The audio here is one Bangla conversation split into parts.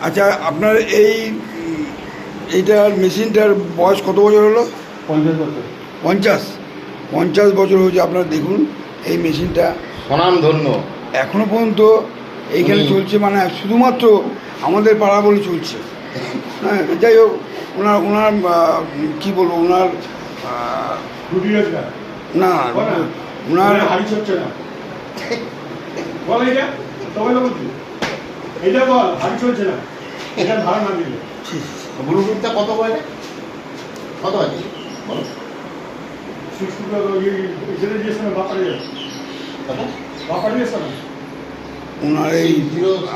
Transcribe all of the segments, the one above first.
আচ্ছা, আপনার এইটার মেশিনটার বয়স কত বছর হলো? 50 বছর। 50 বছর হয়েছে। আপনারা দেখুন এই মেশিনটা স্বনামধন্য। এখনো পর্যন্ত এইখানে চলছে, মানে শুধুমাত্র আমাদের পাড়া বলে চলছে। হ্যাঁ, যাই হোক, ওনার কী বলবো, ওনার না, ওনার হাড়ি চলছে না। বল এইটা, সবাই বলছি এইটা বল, হাড়ি চলছে না, এটা ভাড়া না দিলে। ব্লুটুথটা কত বলে? কত আছে বলো? 60 টাকা এখানে দিয়েছে না, বাপারে বাপারে দিয়েছে না। ওনার এই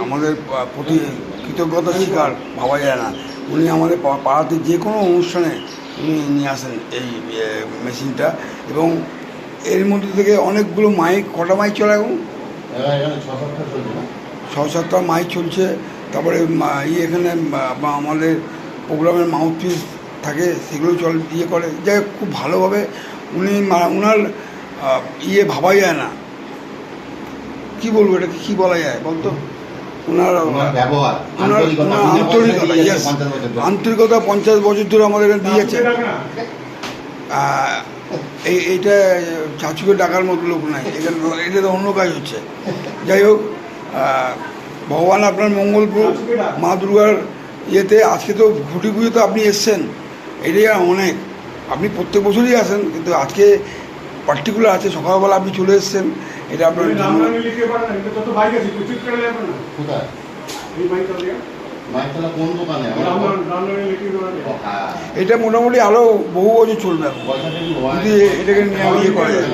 আমাদের প্রতি কৃতজ্ঞতা স্বীকার ভাবা যায় না। উনি আমাদের পাড়াতে যে কোনো অনুষ্ঠানে উনি নিয়ে আসেন এই মেশিনটা, এবং এর মধ্যে থেকে অনেকগুলো মাইক, কটা মাইক চলে এখন? এখানে 6-7টা চলছে না? 6-7টা মাইক চলছে। তারপরে এখানে আমাদের প্রোগ্রামের মাউথপিস থাকে, সেগুলো করে, যাই হোক, খুব ভালোভাবে উনি ওনার ভাবা যায় না, কি বলবো, এটাকে কী বলা যায় বলতো, ওনার ব্যবহার, ওনার আন্তরিকতা, yes, আন্তরিকতা 50 বছর ধরে আমাদের এখানে দিয়েছে। এইটা চাচুকে ডাকার মতো লোক নাই এখানে, এটা তো অন্য কাজ হচ্ছে। যাই হোক, ভগবান আপনার মঙ্গল করুক, মা দুর্গার ইয়েতে। আজকে তো ঘুটি পুজোতে আপনি এসছেন, এটাই অনেক। আপনি প্রত্যেক বছরই আসেন, কিন্তু আজকে পার্টিকুলার আছে, সকালবেলা আপনি চলে এসছেন, এটা আপনার কোথায়? মাইকতলা কোন দোকানে? এটা মোটামুটি আরও বহু বছর চলবে যদি এটাকে নিয়ে করা যায়।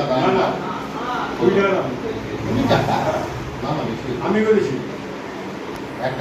আমি করেছি একটা